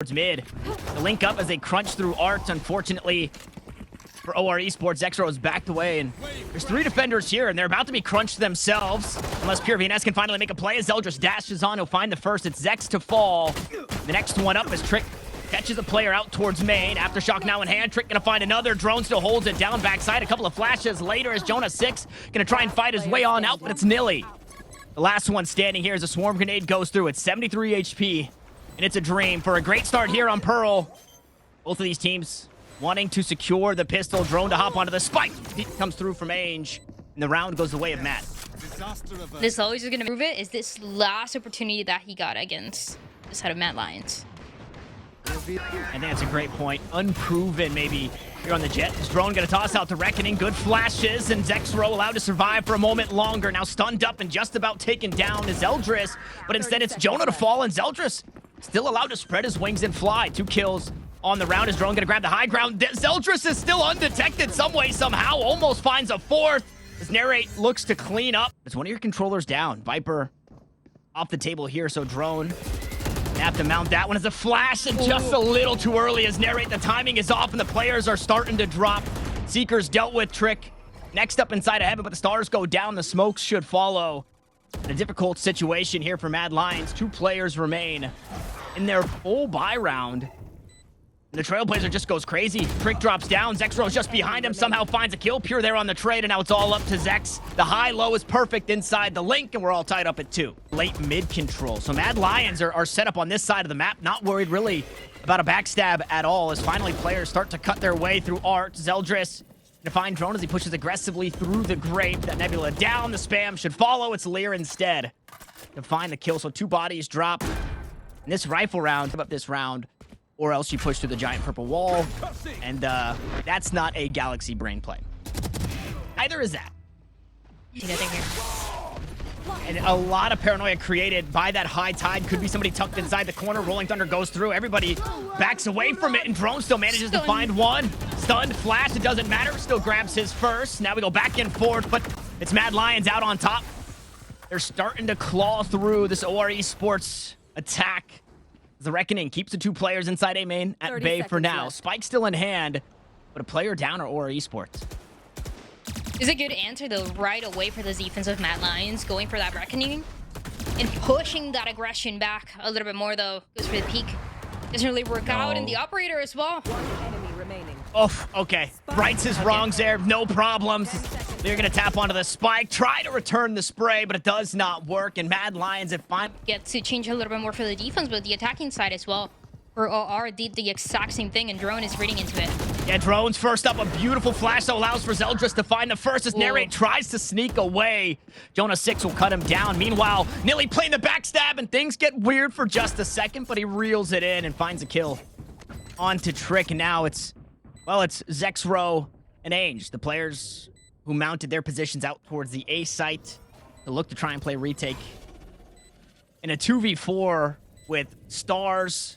towards mid. The link up as they crunch through Art. Unfortunately for OREsports, Zexro is backed away, and there's 3 defenders here, and they're about to be crunched themselves. Unless Pure VNS can finally make a play as Zeldris dashes on. He'll find the first. It's Zex to fall. The next one up is Trick. Catches a player out towards main. Aftershock now in hand. Trick gonna find another. Drone still holds it down backside. A couple of flashes later as Jonah 6 gonna try and fight his way on out, but it's Nilly. The last one standing here as a swarm grenade goes through. It's 73 HP, and it's a dream for a great start here on Pearl. Both of these teams wanting to secure the pistol. Drone to hop onto the spike. Comes through from Ainge, and the round goes the way of Matt. This always is gonna prove it. Is this last opportunity that he got against the side of Mad Lions? I think that's a great point. Unproven, maybe, here on the jet. Is Drone gonna toss out the Reckoning? Good flashes, and Zexro allowed to survive for a moment longer. Now stunned up and just about taken down is Zeldris, but instead it's Jonah to fall, and Zeldris still allowed to spread his wings and fly. 2 kills on the round. Is Drone gonna grab the high ground? Zeldris is still undetected some way, somehow. Almost finds a 4th. As Narrate looks to clean up. It's one of your controllers down. Viper off the table here, so Drone have to mount that one as a flash, and just a little too early as Narrate. The timing is off, and the players are starting to drop. Seekers dealt with. Trick next up inside of heaven, but the stars go down. The smokes should follow. In a difficult situation here for Mad Lions. 2 players remain in their full buy round. And the Trailblazer just goes crazy. Trick drops down. Zexro's just behind him. Somehow finds a kill. Pure there on the trade, and now it's all up to Zex. The high-low is perfect inside the link, and we're all tied up at 2. Late mid control. So Mad Lions are set up on this side of the map. Not worried, really, about a backstab at all, as finally players start to cut their way through Art. Zeldris to find Drone as he pushes aggressively through the grape. That Nebula down. The spam should follow. It's Lear instead to find the kill. So 2 bodies drop. And this rifle round, give up this round, or else you push through the giant purple wall, and that's not a Galaxy brain play. Neither is that. And a lot of paranoia created by that high tide. Could be somebody tucked inside the corner. Rolling Thunder goes through. Everybody backs away from it, and Drone still manages to find one. Stunned, flash, it doesn't matter. Still grabs his first. Now we go back and forth, but it's Mad Lions out on top. They're starting to claw through this OREsports attack. The Reckoning keeps the 2 players inside A main at bay for now. Left. Spike still in hand, but a player down or OREsports. Is a good answer, though, right away for the defense of Mad Lions, going for that Reckoning and pushing that aggression back a little bit more, though. Goes for the peak. Doesn't really work out, and the operator as well. 1 enemy remaining. Oh, okay. Rights his wrongs there. No problems. They're going to tap onto the spike. Try to return the spray, but it does not work. And Mad Lions have finally get to change a little bit more for the defense, but the attacking side as well. For OR did the exact same thing, and Drone is reading into it. Yeah, Drone's first up. A beautiful flash that allows for Zeldris to find the first as Narrate tries to sneak away. Jonah 6 will cut him down. Meanwhile, Nilly playing the backstab, and things get weird for just a second, but he reels it in and finds a kill onto Trick. And now it's Zexro and Ainge, the players who mounted their positions out towards the A site to look to try and play retake in a 2v4 with stars,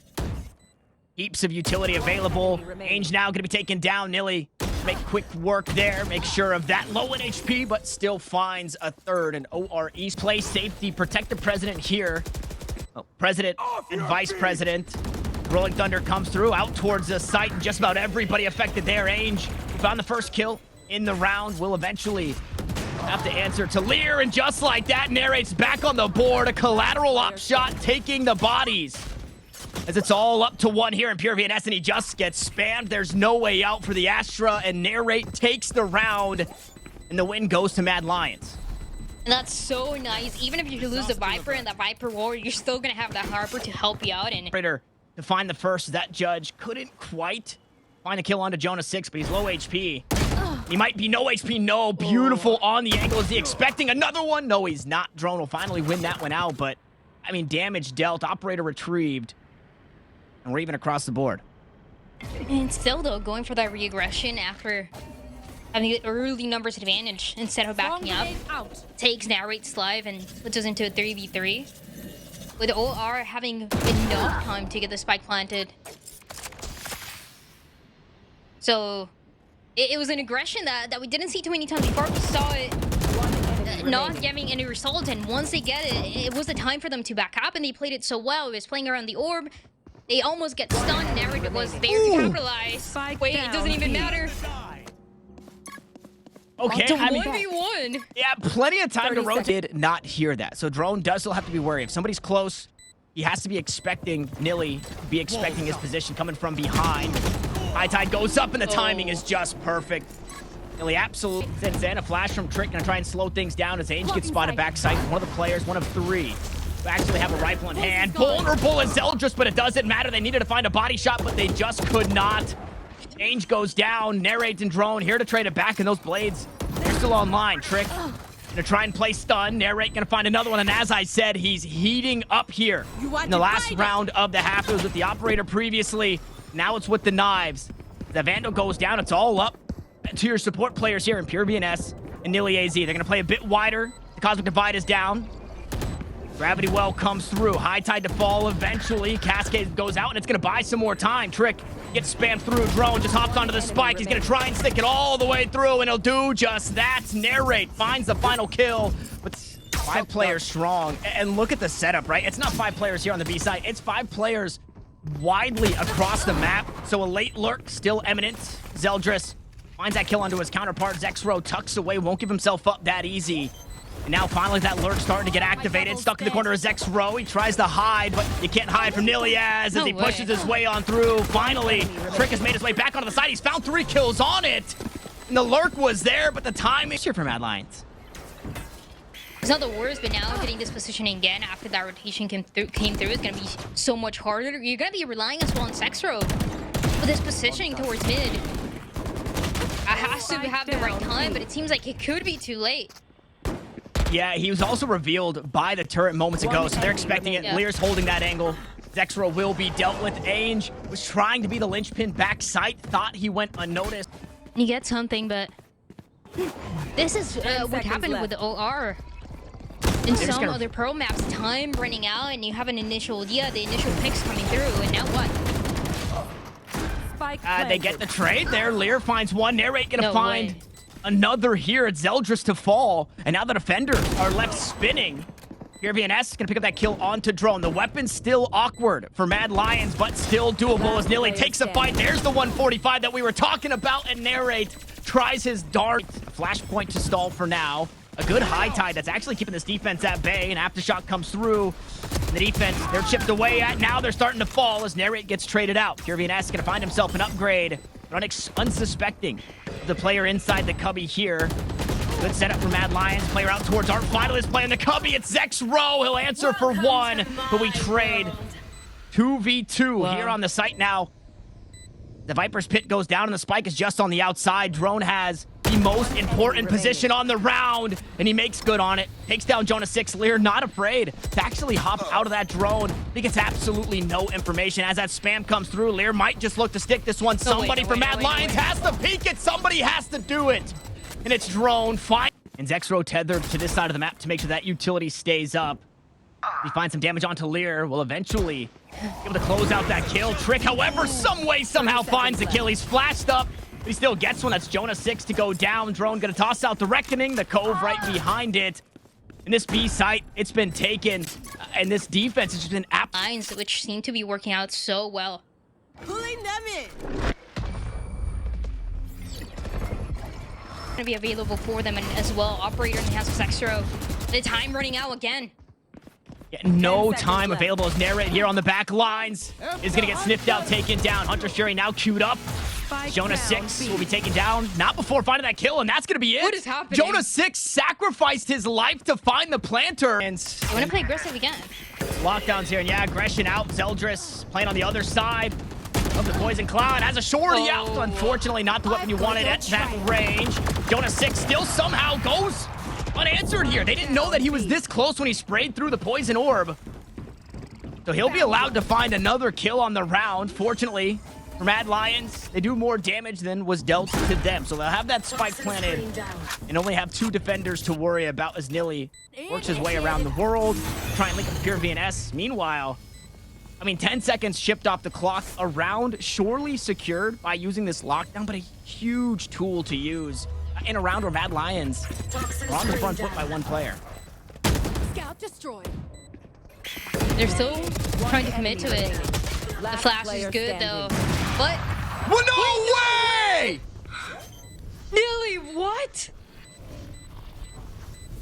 heaps of utility available. Ainge now going to be taken down. Nilly make quick work there, make sure of that low in HP, but still finds a 3rd. And ORE play safety, protect the president here. Oh, president and vice president. Rolling Thunder comes through out towards the site, and just about everybody affected there. Ainge found the first kill in the round. Will eventually have to answer to Lear, and just like that, Narrate's back on the board. A collateral op shot taking the bodies as it's all up to 1 here in Pure VNS, and he just gets spammed. There's no way out for the Astra, and Narrate takes the round, and the win goes to Mad Lions. And that's so nice. Even if you lose the Viper and the Viper War, you're still going to have that Harper to help you out. And to find the first, that Judge couldn't quite find the kill onto Jonah 6, but he's low HP. He might be no HP. No, beautiful on the angle. Is he expecting another one? No, he's not. Drone will finally win that one out, but I mean, damage dealt, operator retrieved, and we're even across the board. And still, though, going for that re-aggression after having the early numbers advantage instead of backing up, takes Narrate's live and puts us into a 3v3. With OR having enough time to get the spike planted. So it was an aggression that we didn't see too many times before. We saw it not getting any results, and once they get it, it was the time for them to back up, and they played it so well. It was playing around the orb, They almost get stunned. Never was there to capitalize. Wait, it doesn't even matter. Okay, To I mean, 1v1. yeah, plenty of time to rotate. Did not hear that. So Drone does still have to be wary. If somebody's close, he has to be expecting Nilly, be expecting his position coming from behind. High Tide goes up and the timing is just perfect. Nilly absolutely sends in a flash from Trick, gonna try and slow things down as Ainge gets spotted backside. One of the players, one of three, who actually have a rifle in hand. Vulnerable as Zeldris, but it doesn't matter. They needed to find a body shot, but they just could not. Ainge goes down, Narrate and Drone here to trade it back, and those blades, they're still online. Trick gonna try and play stun. Narrate gonna find another one, and as I said, he's heating up here. In the last round of the half, it was with the operator previously. Now it's with the knives. The Vandal goes down. It's all up to your support players here in Pure VNS and Nilly AZ. They're gonna play a bit wider. The Cosmic Divide is down. Gravity Well comes through. High Tide to fall eventually. Cascade goes out, and it's gonna buy some more time. Trick gets spammed through. Drone just hops onto the spike. He's gonna try and stick it all the way through, and he'll do just that. Narrate finds the final kill, but 5 players strong. And look at the setup, right? It's not 5 players here on the B side. It's 5 players widely across the map. So a late lurk still imminent. Zeldris finds that kill onto his counterpart. Zexro tucks away, won't give himself up that easy. And now finally that lurk starting to get activated. Stuck in the corner of Zexro. He tries to hide, but you can't hide from Niliaz as he pushes his way on through. Finally, Trick has made his way back onto the side. He's found 3 kills on it. And the lurk was there, but the timing here for Mad Lions. It's not the worst, but now getting this positioning again after that rotation came through is going to be so much harder. You're going to be relying as well on Zexro with this positioning towards mid. It has to have the right time, but it seems like it could be too late. Yeah, he was also revealed by the turret moments ago, so they're expecting it. Yeah. Lear's holding that angle. Zexro will be dealt with. Ainge was trying to be the linchpin back sight, thought he went unnoticed. You get something, but this is what happened with the OR. In some other pro maps, time running out, and you have an initial, the initial picks coming through, and now what? They get the trade there. Lear finds one. Narrate gonna find another here at Zeldris to fall. And now the defenders are left spinning. Here VNS gonna pick up that kill onto Drone. The weapon's still awkward for Mad Lions, but still doable as Nilly takes a fight. There's the 145 that we were talking about, and Narrate tries his dart. Flashpoint to stall for now. A good High Tide that's actually keeping this defense at bay. An aftershock comes through. The defense, they're chipped away at. Now they're starting to fall as Narrate gets traded out. Pure VNS gonna find himself an upgrade. Unsuspecting. The player inside the cubby here. Good setup for Mad Lions. Player out towards Art. Finalist playing the cubby. It's Zexro. He'll answer for 1, but we trade 2v2 here on the site now. The Viper's pit goes down and the spike is just on the outside. Drone has the most important position on the round, and he makes good on it. Takes down Jonah 6. Lear not afraid to actually hop out of that drone. He gets absolutely no information as that spam comes through. Lear might just look to stick this one. Somebody from Mad Lions has to peek it. Somebody has to do it. And it's Drone. Fine. And Zexro tethered to this side of the map to make sure that utility stays up. He finds some damage onto Lear. Will eventually be able to close out that kill. Trick, however, some way, somehow finds the kill. He's flashed up. But he still gets one. That's Jonah 6 to go down. Drone gonna toss out the Reckoning. The Cove right behind it. In this B site, it's been taken. And this defense has just been lines, which seem to be working out so well. Pulling them in. Gonna be available for them and as well. Operator in the house of Zexro. The time running out again. Yeah, no time available as Narrate here on the back lines is gonna get sniffed out, taken down. Hunter Sherry now queued up. Jonah 6 will be taken down, not before finding that kill, and that's gonna be it. What is happening? Jonah 6 sacrificed his life to find the planter. And I wanna play aggressive again. Lockdowns here, and yeah, aggression out. Zeldris playing on the other side of the Poison Cloud. Has a shorty out. Unfortunately, not the weapon you wanted at that range. Jonah 6 still somehow goes unanswered here. They didn't know that he was this close when he sprayed through the Poison Orb. So he'll be allowed to find another kill on the round. Fortunately for Mad Lions, they do more damage than was dealt to them. So they'll have that spike planted and only have 2 defenders to worry about as Nilly works his way around the world. Try and link up Pure VNS. Meanwhile, I mean, 10 seconds shipped off the clock. A round surely secured by using this lockdown, but a huge tool to use in a round where Mad Lions are on the front foot by 1 player. Scout destroyed. They're still trying to commit to it. The flash is good though. But well, no way! Nearly what?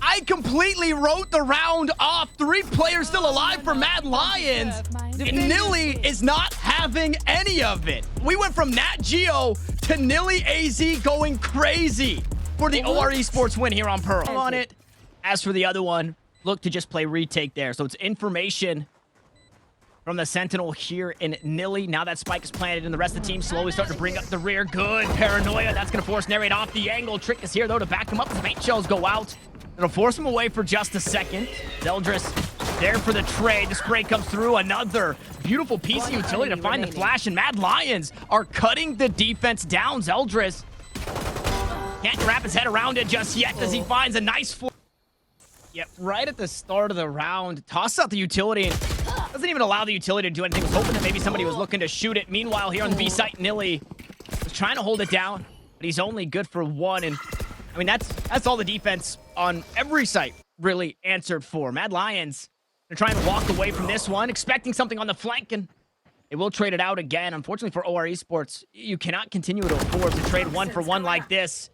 I completely wrote the round off. 3 players still alive for Mad Lions. And Nilly is not having any of it. We went from Nat Geo to Nilly AZ going crazy for the OREsports win here on Pearl. On it. As for the other one, look to just play retake there. So it's information from the Sentinel here in Nilly. Now that spike is planted and the rest of the team slowly starting to bring up the rear. Good paranoia. That's going to force Narrate off the angle. Trick is here, though, to back him up as main shells go out. It'll force him away for just a second. Zeldris there for the trade. The spray comes through. Another beautiful piece of utility to find the flash, and Mad Lions are cutting the defense down. Zeldris can't wrap his head around it just yet as he finds a nice Yep, right at the start of the round, tosses out the utility and doesn't even allow the utility to do anything. Was hoping that maybe somebody was looking to shoot it. Meanwhile, here on the B site, Nilly was trying to hold it down, but he's only good for 1. And I mean, that's all the defense on every site really answered for. Mad Lions are trying to walk away from this one, expecting something on the flank, and they will trade it out again. Unfortunately for OREsports, you cannot continue to afford to trade 1 for 1 like this.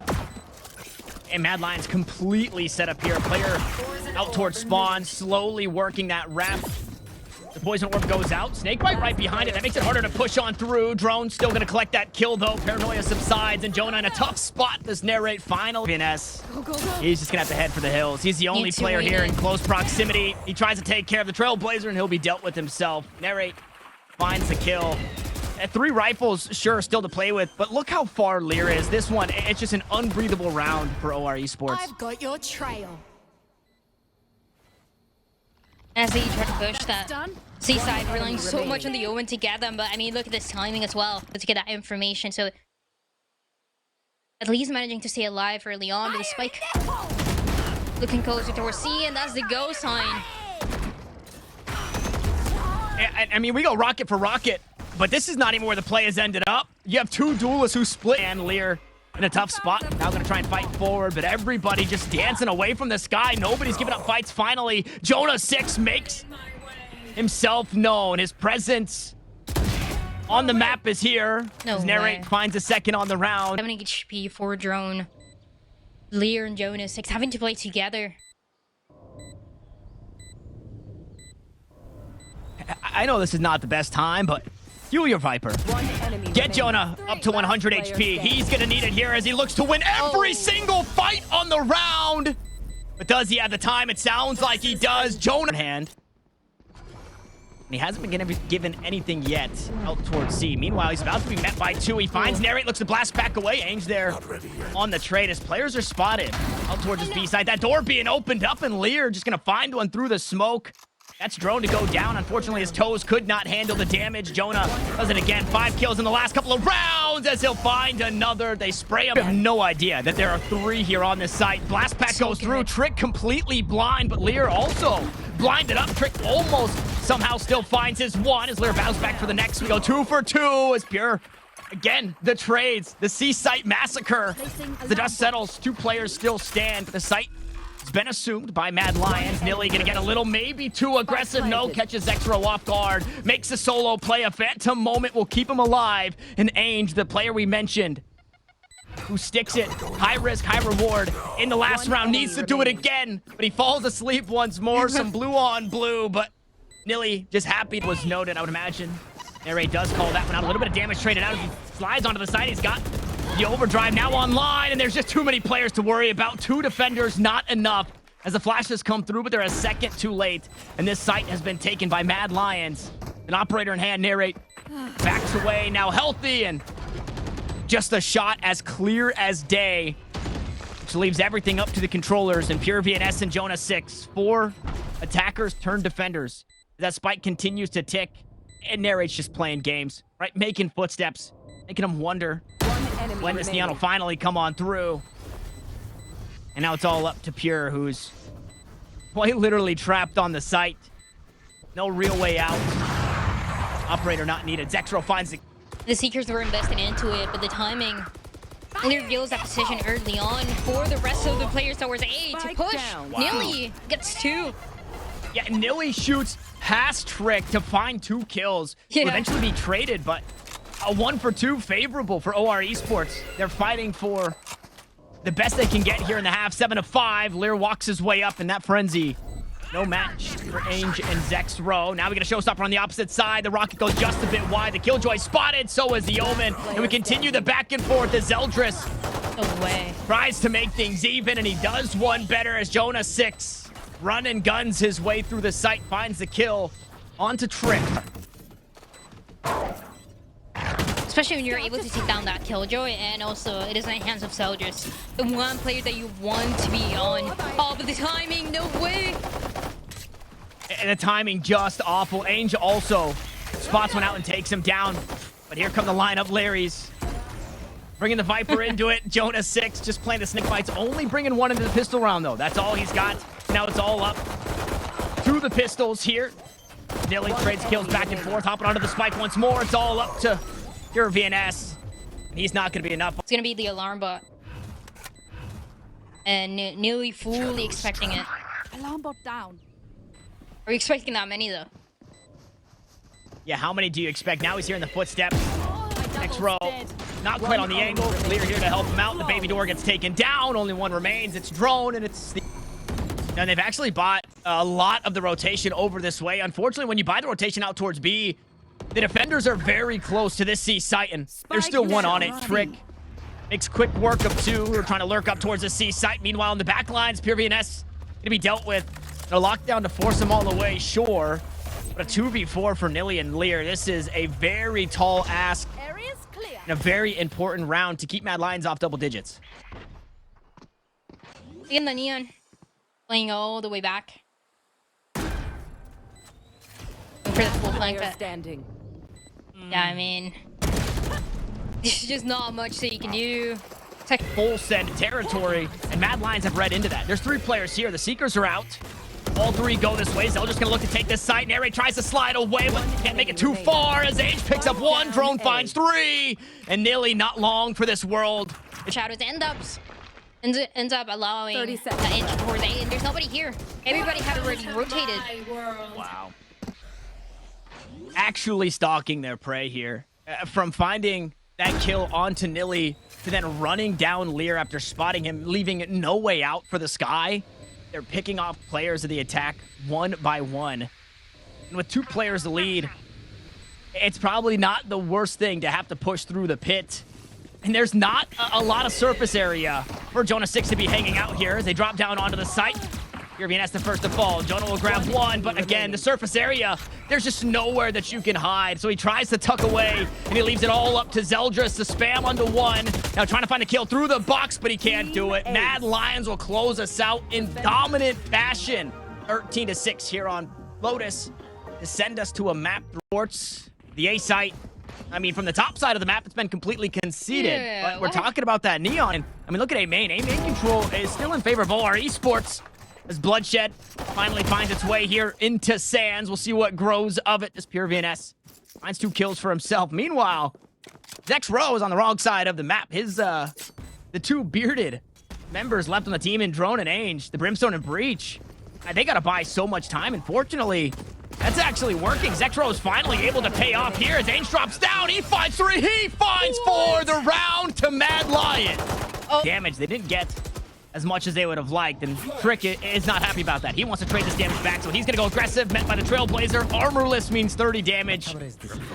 And Mad Lions completely set up here. A player out towards spawn, slowly working that wrap. The poison orb goes out. Snakebite right behind it. That makes it harder to push on through. Drone still going to collect that kill, though. Paranoia subsides, and Jonah in a tough spot. This Narrate final. VNS. He's just going to have to head for the hills. He's the only player here in close proximity. He tries to take care of the Trailblazer, and he'll be dealt with himself. Narrate finds the kill. 3 rifles, sure, still to play with, but look how far Lear is. This one, it's just an unbreathable round for OREsports. I've got your trail. As they try to push that seaside, relying so much on the Owen to get them, but I mean, look at this timing as well to get that information. So at least managing to stay alive early on, but the spike looking closer towards C, and that's the go sign. I mean, we go rocket for rocket, but this is not even where the play has ended up. You have 2 duelists who split, and Lear in a tough spot. Now going to try and fight forward, but everybody just dancing away from the sky. Nobody's giving up fights finally. Jonah 6 makes himself known. His presence on the map is here. No as Narrate way. finds a second on the round. 7 HP for Drone. Lear and Jonah 6 having to play together. I know this is not the best time, but fuel your Viper. Get Jonah up to 100 HP. He's going to need it here as he looks to win every single fight on the round. But does he have the time? It sounds like he does. Jonah in hand. And he hasn't been given anything yet out towards C. Meanwhile, he's about to be met by 2. He finds Narrate, looks to blast back away. Ainge there on the trade as players are spotted out towards his B side. That door being opened up, and Lear just going to find one through the smoke. That's Drone to go down. Unfortunately, his toes could not handle the damage. Jonah does it again. 5 kills in the last couple of rounds as he'll find another. They spray him. I have no idea that there are 3 here on this site. Blast pack goes through. Trick completely blind, but Lear also blinded up. Trick almost somehow still finds his 1 as Lear bounces back for the next. We go 2 for 2 as Pure. Again, the trades. The C site massacre. The dust settles. 2 players still stand. The site has been assumed by Mad Lions. Nilly gonna get a little, maybe too aggressive. No, catches Xro off guard. Makes a solo play. A phantom moment will keep him alive. And Ainge, the player we mentioned, who sticks it, high risk, high reward in the last round, needs to do it again. But he falls asleep once more. Some blue on blue, but Nilly just happy was noted, I would imagine. Narrate does call that one out. A little bit of damage traded out as he slides onto the side. He's got the overdrive now online, and there's just too many players to worry about. 2 defenders, not enough, as the flashes come through, but they're a second too late, and this site has been taken by Mad Lions. An operator in hand, Narrate backs away, now healthy, and just a shot as clear as day, which leaves everything up to the controllers, and Pure VNS and Jonah 6. 4 attackers turn defenders. That spike continues to tick, and Narrate's just playing games, right? Making footsteps, making them wonder when this Neon will finally come on through. And now it's all up to Pure, who's quite literally trapped on the site. No real way out. Operator not needed. Xro finds The Seekers were invested into it, but the timing only reveals that position early on for the rest of the players towards A to push. Nilly gets 2. Yeah, Nilly shoots past Trick to find 2 kills. Yeah. Will eventually be traded, but a 1 for 2 favorable for OREsports. They're fighting for the best they can get here in the half. 7-5. Lear walks his way up in that frenzy. No match for Ainge and Zexro. Now we get a showstopper on the opposite side. The rocket goes just a bit wide. The Killjoy spotted. So is the Omen. And we continue the back and forth as Zeldris No way. tries to make things even, and he does one better as Jonah 6 run and guns his way through the site, finds the kill onto Trick. Especially when you're able to take down that Killjoy, and also it is in the hands of Zeldris. The one player that you want to be on. Oh, but the timing, no way. And the timing just awful. Ainge also spots one out and takes him down. But here come the lineup, Larry's bringing the Viper into it. Jonah 6 just playing the snick fights, only bringing 1 into the pistol round, though. That's all he's got. Now it's all up to the pistols here. Nilly trades kills back and forth, hopping onto the spike once more. It's all up to your VNS. And he's not going to be enough. It's going to be the alarm bot. And nearly fully expecting it. Alarm bot down. Are we expecting that many, though? Yeah, how many do you expect? Now he's hearing the footsteps. Next row. Dead. Not quite on the angle. Lear here to help him out. The baby door gets taken down. Only 1 remains. It's drone, and it's the... And they've actually bought a lot of the rotation over this way. Unfortunately, when you buy the rotation out towards B, the defenders are very close to this C site, and there's still 1 on it. Trick makes quick work of 2 who are trying to lurk up towards the C site. Meanwhile, in the back lines, Pure VNS going to be dealt with. A lockdown to force them all away, sure. But a 2v4 for Nilly and Lear. This is a very tall ask Area's clear. and a very important round to keep Mad Lions off double digits. In the Neon. Playing all the way back. Going for the full flank. Player standing. Yeah, I mean... There's just not much that you can do. It's like full send territory, and Mad Lions have read into that. There's 3 players here. The Seekers are out. All 3 go this way. Zeldris gonna look to take this site. Nere tries to slide away, but can't make it too far as Age picks up 1. Drone finds 3. And Nilly not long for this world. Shadows ends up allowing 30 the seconds. inch towards A, and there's nobody here. Everybody had already rotated. Wow. Actually stalking their prey here. From finding that kill onto Nilly to then running down Lear after spotting him, leaving no way out for the Sky. They're picking off players of the attack 1 by 1. And with 2 players to lead, it's probably not the worst thing to have to push through the pit. And there's not a lot of surface area for Jonah 6 to be hanging out here as they drop down onto the site. European has the first to fall. Jonah will grab 1, but again, the surface area, there's just nowhere that you can hide. So he tries to tuck away, and he leaves it all up to Zeldris to spam onto 1. Now trying to find a kill through the box, but he can't do it. Mad Lions will close us out in dominant fashion. 13-6 here on Lotus to send us to a map towards the A site. I mean, from the top side of the map, it's been completely conceded. Yeah, but we're what? talking about that Neon. I mean, look at A main. A main control is still in favor of OREsports. As Bloodshed finally finds its way here into Sands. We'll see what grows of it. This Pure VNS finds 2 kills for himself. Meanwhile, Zexro is on the wrong side of the map. His, the 2 bearded members left on the team in Drone and Ainge, the Brimstone and Breach. They gotta buy so much time, and fortunately, that's actually working. Zexro is finally able to pay off here as Ainge drops down. He finds 3. He finds 4. The round to Mad Lion. Oh. Damage they didn't get as much as they would have liked, and Trick is not happy about that. He wants to trade this damage back, so he's gonna go aggressive, met by the Trailblazer. Armorless means 30 damage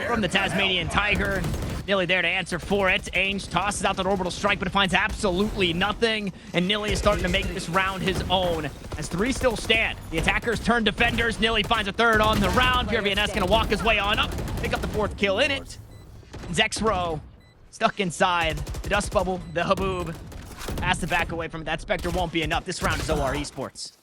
from the Tasmanian Tiger. Nilly there to answer for it. Ainge tosses out that orbital strike, but it finds absolutely nothing, and Nilly is starting to make this round his own. As 3 still stand, the attackers turn defenders. Nilly finds a 3rd on the round. Pure VNS gonna walk his way on up, pick up the 4th kill in it. Zexro stuck inside the dust bubble, the Haboob. Has to back away from it. That Spectre won't be enough. This round is OREsports.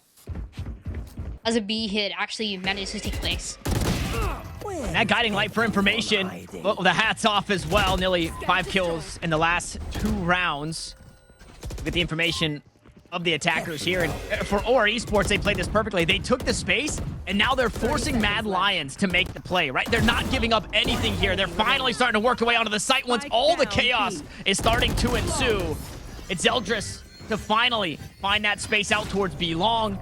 As a B hit actually managed to take place. And that guiding light for information. Well, the hat's off as well. Nearly 5 kills in the last 2 rounds. Look at the information of the attackers here. And for OREsports, they played this perfectly. They took the space, and now they're forcing Mad Lions to make the play, right? They're not giving up anything here. They're finally starting to work their way onto the site once all the chaos is starting to ensue. It's Zeldris to finally find that space out towards B long.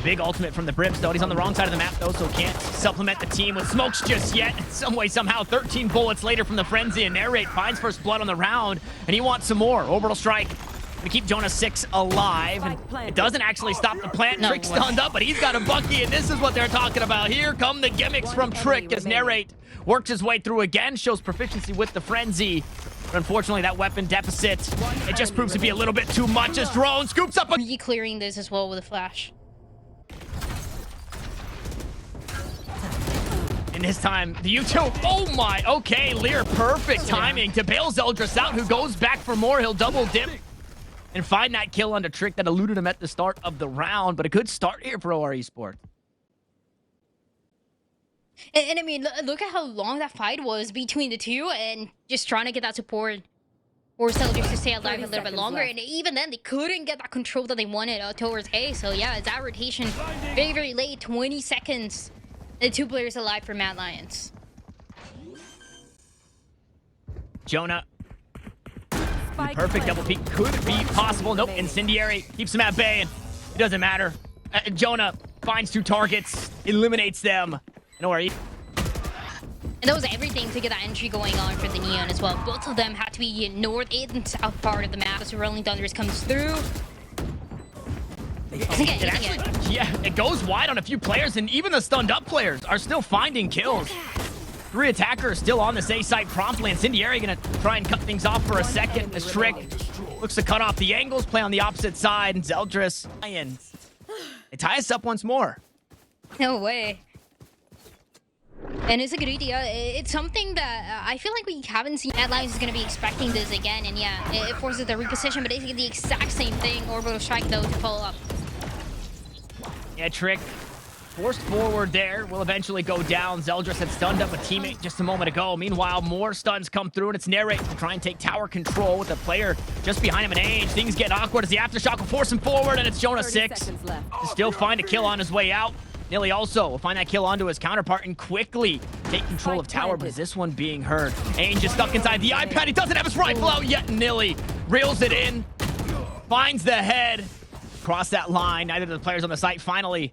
Big ultimate from the Brimstone. He's on the wrong side of the map, though, so can't supplement the team with smokes just yet. Some way, somehow, 13 bullets later from the Frenzy, and Narrate finds first blood on the round, and he wants some more. Orbital Strike to keep Jonah 6 alive, and it doesn't actually stop the plant. Trick stunned up, but he's got a Bucky, and this is what they're talking about. Here come the gimmicks from Trick as Narrate works his way through again, shows proficiency with the Frenzy. But unfortunately, that weapon deficit, it just proves to be a little bit too much as Drone scoops up a... Clearing this as well with a flash. In his time, the U2, oh my, okay, Lear, perfect timing to bail Zeldris out, who goes back for more. He'll double dip and find that kill onto Trick that eluded him at the start of the round, but a good start here for OREsports. And I mean, look at how long that fight was between the two, and just trying to get that support for Zeldris to stay alive a little bit longer. And even then, they couldn't get that control that they wanted towards A. So yeah, it's that rotation very, very late, 20 seconds. The 2 players alive for Mad Lions. Jonah. Perfect double peek could be possible. Nope, Incendiary keeps him at bay, and it doesn't matter. Jonah finds 2 targets, eliminates them. And ORE. And that was everything to get that entry going on for the Neon as well. Both of them had to be north and south part of the map as Rolling Thunders comes through. It goes wide on a few players, and even the stunned up players are still finding kills. 3 attackers still on this A site promptly. Incendiary gonna try and cut things off for a second. As Trick looks to cut off the angles, play on the opposite side, and Zeldris. They tie us up once more. No way. And it's a good idea. It's something that I feel like we haven't seen. Mad Lions is going to be expecting this again, and yeah, it forces the reposition, but it's the exact same thing. Orbital Strike, though, to follow up. Yeah, Trick forced forward there. Will eventually go down. Zeldris had stunned up a teammate just a moment ago. Meanwhile, more stuns come through, and it's Narrate to try and take tower control with a player just behind him in age. Things get awkward as the Aftershock will force him forward, and it's Jonah 6 to still find a kill on his way out. Nilly also will find that kill onto his counterpart and quickly take control of tower, but is this one being heard? Ainge is stuck inside the iPad. He doesn't have his rifle out yet. Nilly reels it in, finds the head, cross that line. Neither of the players on the site. Finally,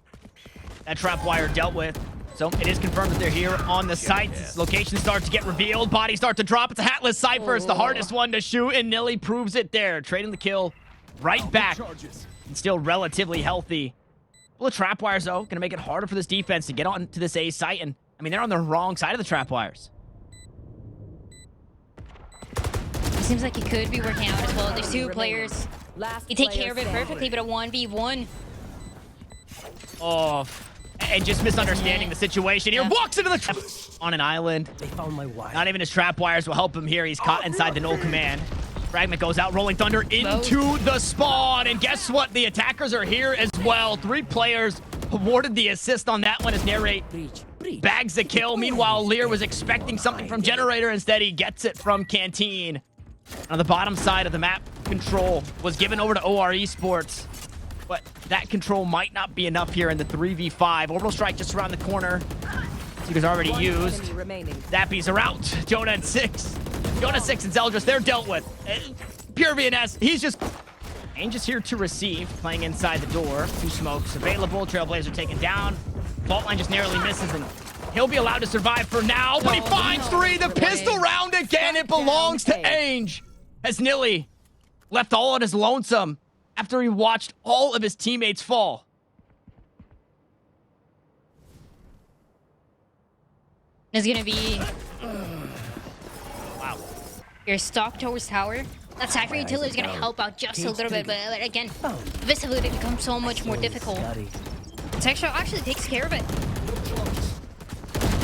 that trap wire dealt with. So it is confirmed that they're here on the site. Location starts to get revealed. Bodies start to drop. It's a hatless Cypher. It's the hardest one to shoot, and Nilly proves it there. Trading the kill right back. And still relatively healthy. Well, the trap wires, though, going to make it harder for this defense to get onto this A site. And, I mean, they're on the wrong side of the trap wires. It seems like it could be working out as well. There's 2 players. You take care of it perfectly, but a 1v1. Oh, and just misunderstanding the situation here. Walks into the trap on an island. They found my wire. Not even his trap wires will help him here. He's caught inside the null command. Fragment goes out, Rolling Thunder into the spawn, and guess what? The attackers are here as well. 3 players awarded the assist on that one as Narrate bags the kill. Meanwhile, Lear was expecting something from Generator. Instead, he gets it from Canteen. On the bottom side of the map, control was given over to OREsports, but that control might not be enough here in the 3v5. Orbital Strike just around the corner. Seeker's already used. Zappies are out. Jonah and 6. Jonah 6 and Zeldris, they're dealt with. Pure VNS, he's just... Ainge is here to receive, playing inside the door. 2 smokes available. Trailblazer taken down. Fault line just narrowly misses, and he'll be allowed to survive for now, but he finds 3. The pistol round again. It belongs to Ainge. As Nilly left all on his lonesome after he watched all of his teammates fall. It's going to be... Wow. Your stock towards tower. That Cypher utility is going to help out just a little bit, but again, visibility becomes so much more difficult. Texture actually takes care of it.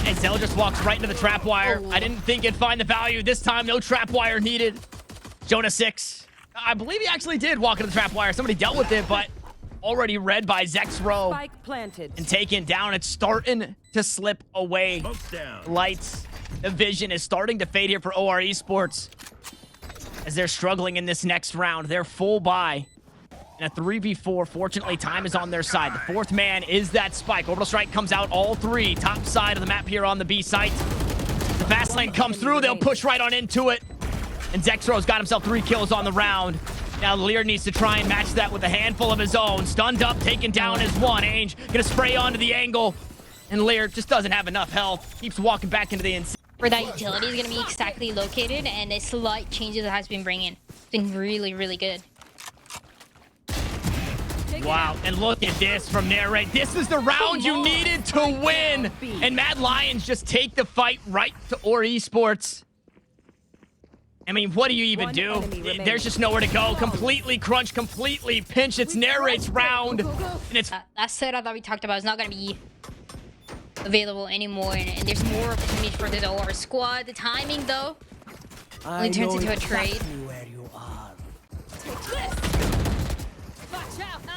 And Zell just walks right into the trap wire. I didn't think it'd find the value. This time, no trap wire needed. Jonah 6. I believe he actually did walk into the trap wire. Somebody dealt with it, but already read by Zexro and taken down. It's starting to slip away. Lights. The vision is starting to fade here for OREsports as they're struggling in this next round. They're full buy in a 3v4. Fortunately, time is on their side. The 4th man is that Spike. Orbital Strike comes out all 3. Top side of the map here on the B site. The fast lane comes through. They'll push right on into it. And Zexro's got himself 3 kills on the round. Now Lear needs to try and match that with a handful of his own. Stunned up, taken down as one. Ainge gonna spray onto the angle. And Lear just doesn't have enough health. Keeps walking back into the inside. Where that utility is going to be exactly located, and the slight changes it has been bringing. It's been really, really good. Wow, and look at this from Narrate. This is the round you needed to win. And Mad Lions just take the fight right to OREsports. I mean, what do you even do? There's just nowhere to go. Completely crunch, completely pinch. It's Narrate's round. And it's... that setup that we talked about is not going to be available anymore, and there's more opportunities for the OR squad. The timing, though, only turns into a trade.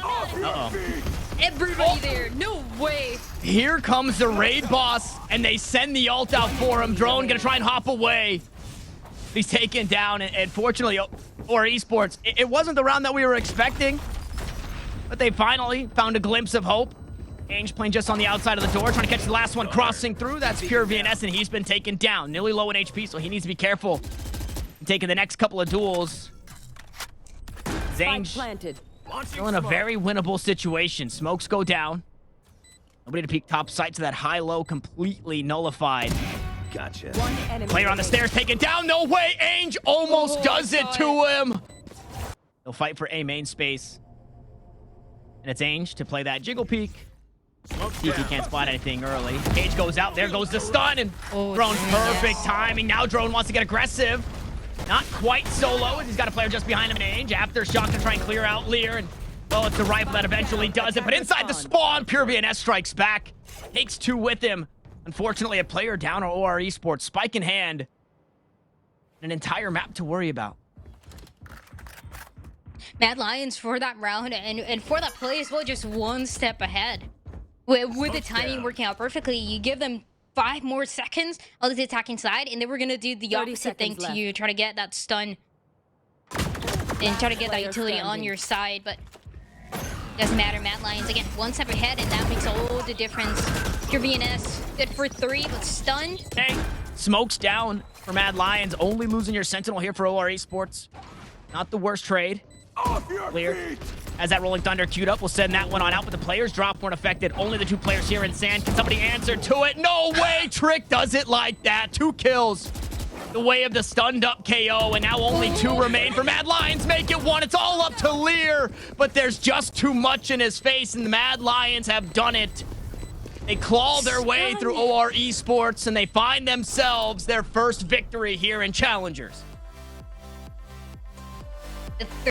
Uh-oh. Everybody there, no way. Here comes the raid boss, and they send the ult out for him. Drone gonna try and hop away. He's taken down, and fortunately, OREsports, it wasn't the round that we were expecting, but they finally found a glimpse of hope. Ainge playing just on the outside of the door, trying to catch the last one crossing through. That's pure VNS, and he's been taken down. Nearly low in HP, so he needs to be careful in taking the next couple of duels. Ainge still in a very winnable situation. Smokes go down. Nobody to peek top sight, to that high-low completely nullified. Gotcha. Player on the stairs taken down. No way. Ainge almost does it to him. They'll fight for A main space. And it's Ainge to play that jiggle peek. See if he can't spot anything early. Cage goes out. There goes the stun. And Drone, perfect timing. Now Drone wants to get aggressive. Not quite solo. He's got a player just behind him in Ainge. Aftershock to try and clear out Lear. And, well, it's the rifle that eventually does it. But inside the spawn, pure VNS strikes back. Takes two with him. Unfortunately, a player down on OREsports. Spike in hand. An entire map to worry about. Mad Lions for that round, and for that play as well, just one step ahead. With the timing working out perfectly, you give them 5 more seconds on the attacking side, and they were going to do the opposite thing to you, try to get that stun and try to get that utility on your side, but doesn't matter. Mad Lions, again, one step ahead, and that makes all the difference. Your VNS, good for 3, but stunned. Hey, smokes down for Mad Lions. Only losing your Sentinel here for OREsports. Not the worst trade. Clear. As that Rolling Thunder queued up, we'll send that one on out, but the players drop weren't affected. Only the 2 players here in sand. Can somebody answer to it? No way! Trick does it like that. 2 kills. The way of the stunned up KO, and now only 2 remain for Mad Lions. Make it 1. It's all up to Lear, but there's just too much in his face, and the Mad Lions have done it. They claw their way through OREsports, and they find themselves their first victory here in Challengers.